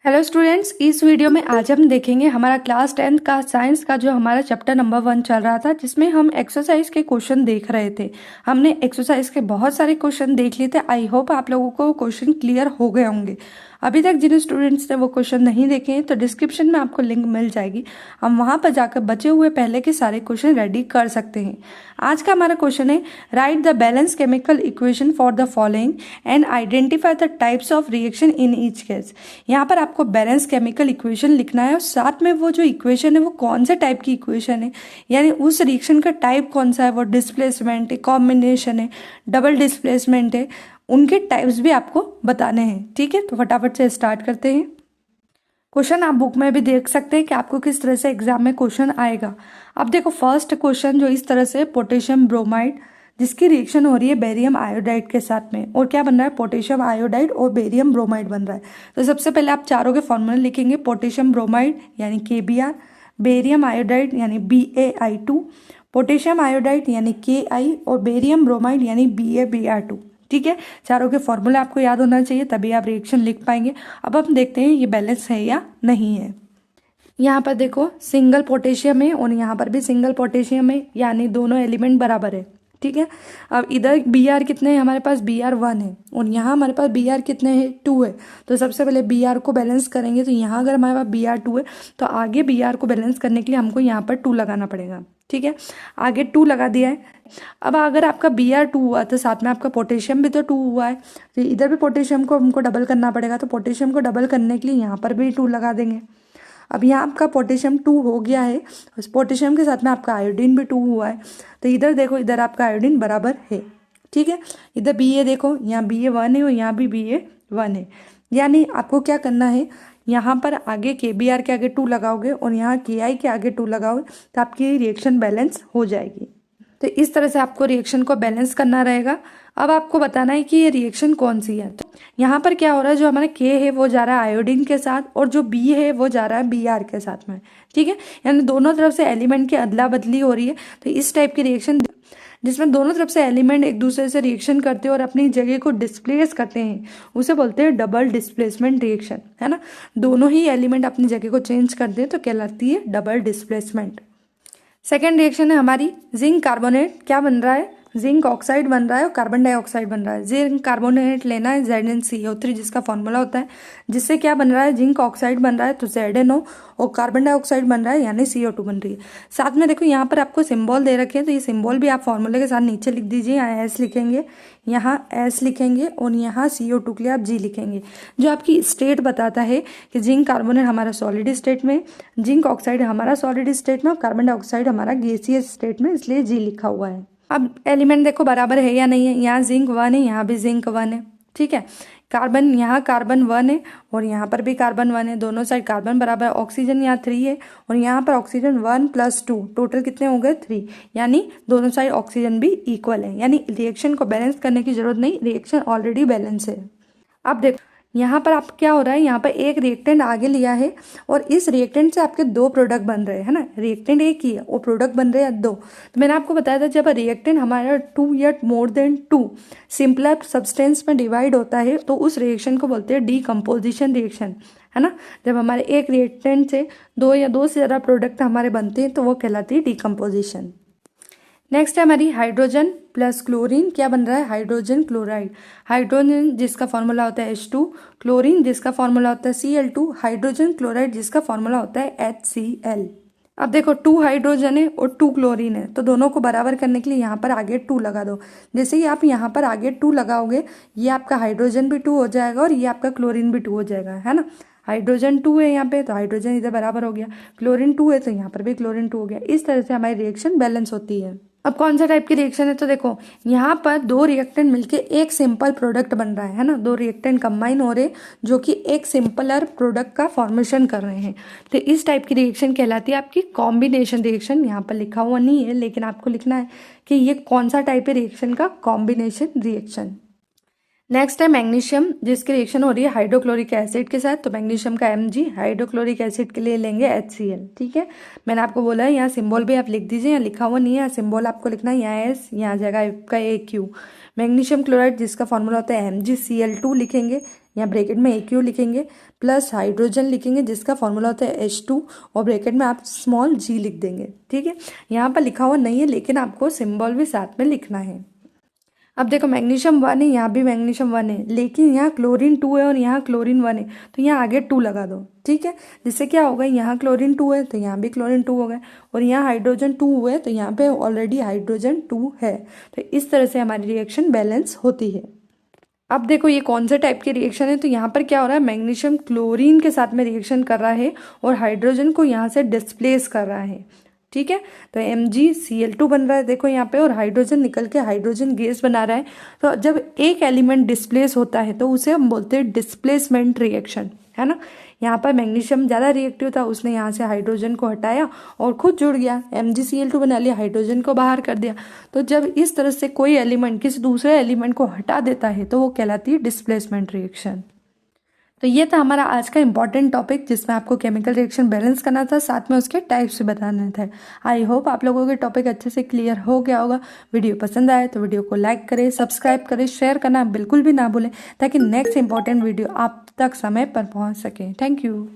Hello students, इस video में आज हम देखेंगे हमारा क्लास 10th का साइंस का जो हमारा चैप्टर नंबर 1 चल रहा था, जिसमें हम एक्सरसाइज के क्वेश्चन देख रहे थे। हमने एक्सरसाइज के बहुत सारे क्वेश्चन देख लिए थे। आई होप आप लोगों को क्वेश्चन क्लियर हो गए होंगे। अभी तक जिन स्टूडेंट्स ने वो क्वेश्चन नहीं देखे हैं तो डिस्क्रिप्शन में आपको लिंक मिल जाएगी, हम वहां पर जाकर बचे हुए पहले के सारे क्वेश्चन रेडी कर सकते हैं। आज का हमारा क्वेश्चन है, right the balance chemical equation for the following and identify the types of reaction in each case. यहाँ पर आपको बैलेंस केमिकल इक्वेशन लिखना है और साथ में वो जो इक्वेशन है वो कौन से टाइप की इक्वेशन है, यानी उस रिएक्शन का टाइप कौन सा है, वो डिस्प्लेसमेंट है, कॉम्बिनेशन है, डबल डिस्प्लेसमेंट है, उनके टाइप्स भी आपको बताने हैं। ठीक है, तो फटाफट से स्टार्ट करते हैं। क्वेश्चन आप बुक में भी देख सकते हैं कि आपको किस तरह से एग्जाम में क्वेश्चन आएगा। अब देखो फर्स्ट क्वेश्चन जो इस तरह से, पोटेशियम ब्रोमाइड जिसकी रिएक्शन हो रही है बेरियम आयोडाइड के साथ में, और क्या बन रहा है, पोटेशियम आयोडाइड और बेरियम ब्रोमाइड बन रहा है। तो सबसे पहले आप चारों के फॉर्मूले लिखेंगे। पोटेशियम ब्रोमाइड यानी KBr, बेरियम आयोडाइड यानी BaI2, पोटेशियम आयोडाइड यानी Ki और बेरियम ब्रोमाइड यानी BaBr2। ठीक है, चारों के फॉर्मूले आपको याद होना चाहिए, तभी आप रिएक्शन लिख पाएंगे। अब हम देखते हैं ये बैलेंस है या नहीं है। यहाँ पर देखो सिंगल पोटेशियम है और यहाँ पर भी सिंगल पोटेशियम है, यानी दोनों एलिमेंट बराबर है। ठीक है, अब इधर Br कितने हैं, हमारे पास Br 1 है और यहाँ हमारे पास Br कितने हैं, 2 है। तो सबसे पहले Br को बैलेंस करेंगे, तो यहाँ अगर हमारे पास Br 2 है तो आगे Br को बैलेंस करने के लिए हमको यहाँ पर 2 लगाना पड़ेगा। ठीक है, आगे 2 लगा दिया है। अब अगर आपका Br 2 हुआ तो साथ में आपका पोटेशियम भी तो 2 हुआ है, तो इधर भी पोटेशियम को हमको डबल करना पड़ेगा। तो पोटेशियम को डबल करने के लिए यहाँ पर भी 2 लगा देंगे। अब यहाँ आपका पोटेशियम 2 हो गया है, उस पोटेशियम के साथ में आपका आयोडीन भी 2 हुआ है। तो इधर देखो, इधर आपका आयोडीन बराबर है। ठीक है, इधर Ba देखो, यहाँ Ba 1 है और यहाँ भी Ba 1 है, यानी आपको क्या करना है, यहाँ पर आगे KBr के आगे 2 लगाओगे और यहाँ Ki के आगे 2 लगाओगे तो आपकी रिएक्शन बैलेंस हो जाएगी। तो इस तरह से आपको रिएक्शन को बैलेंस करना रहेगा। अब आपको बताना है कि ये रिएक्शन कौन सी है। तो यहाँ पर क्या हो रहा है, जो हमारा K है वो जा रहा है आयोडीन के साथ और जो B है वो जा रहा है Br के साथ में। ठीक है, यानी दोनों तरफ से एलिमेंट की अदला बदली हो रही है। तो इस टाइप की रिएक्शन जिसमें दोनों तरफ से एलिमेंट एक दूसरे से रिएक्शन करते हैं और अपनी जगह को डिस्प्लेस करते हैं, उसे बोलते हैं डबल डिस्प्लेसमेंट रिएक्शन, है ना। दोनों ही एलिमेंट अपनी जगह को चेंज करते हैं तो कहलाती है डबल डिस्प्लेसमेंट। सेकेंड रिएक्शन है हमारी जिंक कार्बोनेट, क्या बन रहा है, जिंक ऑक्साइड बन रहा है और कार्बन डाइऑक्साइड बन रहा है। जिंक कार्बोनेट लेना है ZnCO3 जिसका फॉर्मूला होता है, जिससे क्या बन रहा है, जिंक ऑक्साइड बन रहा है तो ZnO, और कार्बन डाइऑक्साइड बन रहा है यानी CO2 बन रही है। साथ में देखो यहाँ पर आपको सिंबल दे रखे हैं, तो ये सिंबल भी आप फॉर्मूले के साथ नीचे लिख दीजिए। यहाँ S लिखेंगे, यहाँ S लिखेंगे और यहाँ CO2 के लिए आप G लिखेंगे, जो आपकी स्टेट बताता है कि जिंक कार्बोनेट हमारा सॉलिड स्टेट में, जिंक ऑक्साइड हमारा सॉलिड स्टेट में और कार्बन डाइऑक्साइड हमारा गैसियस स्टेट में, इसलिए G लिखा हुआ है। अब एलिमेंट देखो बराबर है या नहीं है, यहाँ जिंक 1 है, यहाँ भी जिंक 1 है। ठीक है, कार्बन, यहाँ कार्बन 1 है और यहाँ पर भी कार्बन 1 है, दोनों साइड कार्बन बराबर है। ऑक्सीजन यहाँ 3 है और यहाँ पर ऑक्सीजन 1 + 2, टोटल कितने हो गए, 3, यानी दोनों साइड ऑक्सीजन भी इक्वल है, यानी रिएक्शन को बैलेंस करने की जरूरत नहीं, रिएक्शन ऑलरेडी बैलेंस है। अब देखो यहाँ पर आप क्या हो रहा है, यहाँ पर एक रिएक्टेंट आगे लिया है और इस रिएक्टेंट से आपके 2 प्रोडक्ट बन रहे हैं, है ना। रिएक्टेंट एक ही है और प्रोडक्ट बन रहे हैं 2। तो मैंने आपको बताया था जब रिएक्टेंट हमारा 2 या मोर देन 2 सिंपलर सब्सटेंस में डिवाइड होता है तो उस रिएक्शन को बोलते हैं डीकम्पोजिशन रिएक्शन, है ना। जब हमारे एक रिएक्टेंट से 2 या 2 से ज़्यादा प्रोडक्ट हमारे बनते हैं तो वो कहलाती है डीकम्पोजिशन। नेक्स्ट है हमारी हाइड्रोजन प्लस क्लोरीन, क्या बन रहा है, हाइड्रोजन क्लोराइड। हाइड्रोजन जिसका फॉर्मूला होता है H2, क्लोरीन जिसका फॉर्मूला होता है Cl2, हाइड्रोजन क्लोराइड जिसका फॉर्मूला होता है HCl। अब देखो 2 हाइड्रोजन है और 2 क्लोरीन है, तो दोनों को बराबर करने के लिए यहाँ पर आगे 2 लगा दो। जैसे ही आप यहाँ पर आगे 2 लगाओगे, ये आपका हाइड्रोजन भी 2 हो जाएगा और ये आपका क्लोरीन भी 2 हो जाएगा, है ना। हाइड्रोजन 2 है यहाँ पे तो हाइड्रोजन इधर बराबर हो गया, क्लोरीन 2 है तो यहाँ पर भी क्लोरीन 2 हो गया। इस तरह से हमारी रिएक्शन बैलेंस होती है। अब कौन सा टाइप की रिएक्शन है, तो देखो यहाँ पर 2 रिएक्टेंट मिलके एक सिंपल प्रोडक्ट बन रहा है ना। 2 रिएक्टेंट कंबाइन हो रहे जो कि एक सिंपलर प्रोडक्ट का फॉर्मेशन कर रहे हैं, तो इस टाइप की रिएक्शन कहलाती है आपकी कॉम्बिनेशन रिएक्शन। यहाँ पर लिखा हुआ नहीं है लेकिन आपको लिखना है कि ये कौन सा टाइप है रिएक्शन का, कॉम्बिनेशन रिएक्शन। नेक्स्ट है मैग्नीशियम, जिसकी रिएक्शन हो रही है हाइड्रोक्लोरिक एसिड के साथ, तो मैग्नीशियम का Mg, हाइड्रोक्लोरिक एसिड के लिए लेंगे HCl। ठीक है, मैंने आपको बोला है यहाँ सिंबल भी आप लिख दीजिए, यहाँ लिखा हुआ नहीं है, सिंबल आपको लिखना है, यहाँ S, यहाँ जगह आपका AQ। मैग्नीशियम क्लोराइड जिसका फॉर्मूला होता है Mgcl2 लिखेंगे, यहाँ ब्रैकेट में AQ लिखेंगे प्लस हाइड्रोजन लिखेंगे जिसका फॉर्मूला होता है H2 और ब्रैकेट में आप स्मॉल g लिख देंगे। ठीक है, यहाँ पर लिखा हुआ नहीं है लेकिन आपको सिंबल भी साथ में लिखना है। अब देखो मैग्नीशियम 1 है, यहाँ भी मैग्नीशियम 1 है, लेकिन यहाँ क्लोरीन 2 है और यहाँ क्लोरीन 1 है, तो यहाँ आगे 2 लगा दो। ठीक है, जिससे क्या होगा, यहाँ क्लोरीन 2 है तो यहाँ भी क्लोरीन 2 हो गया, और यहाँ हाइड्रोजन 2 है तो यहाँ पे ऑलरेडी हाइड्रोजन 2 है। तो इस तरह से हमारी रिएक्शन बैलेंस होती है। अब देखो ये कौन से टाइप की रिएक्शन है, तो यहाँ पर क्या हो रहा है, मैग्नीशियम क्लोरीन के साथ में रिएक्शन कर रहा है और हाइड्रोजन को यहाँ से डिस्प्लेस कर रहा है। ठीक है, तो MgCl2 बन रहा है देखो यहाँ पे, और हाइड्रोजन निकल के हाइड्रोजन गैस बना रहा है। तो जब एक एलिमेंट डिस्प्लेस होता है तो उसे हम बोलते हैं डिस्प्लेसमेंट रिएक्शन, है ना। यहाँ पर मैग्नीशियम ज़्यादा रिएक्टिव था, उसने यहाँ से हाइड्रोजन को हटाया और खुद जुड़ गया, MgCl2 बना लिया, हाइड्रोजन को बाहर कर दिया। तो जब इस तरह से कोई एलिमेंट किसी दूसरे एलिमेंट को हटा देता है तो वो कहलाती है डिस्प्लेसमेंट रिएक्शन। तो ये था हमारा आज का इंपॉर्टेंट टॉपिक जिसमें आपको केमिकल रिएक्शन बैलेंस करना था, साथ में उसके टाइप्स भी बताने थे। आई होप आप लोगों के टॉपिक अच्छे से क्लियर हो गया होगा। वीडियो पसंद आए तो वीडियो को लाइक करें, सब्सक्राइब करें, शेयर करना बिल्कुल भी ना भूलें ताकि नेक्स्ट इंपॉर्टेंट वीडियो आप तक समय पर पहुंच सके। Thank you.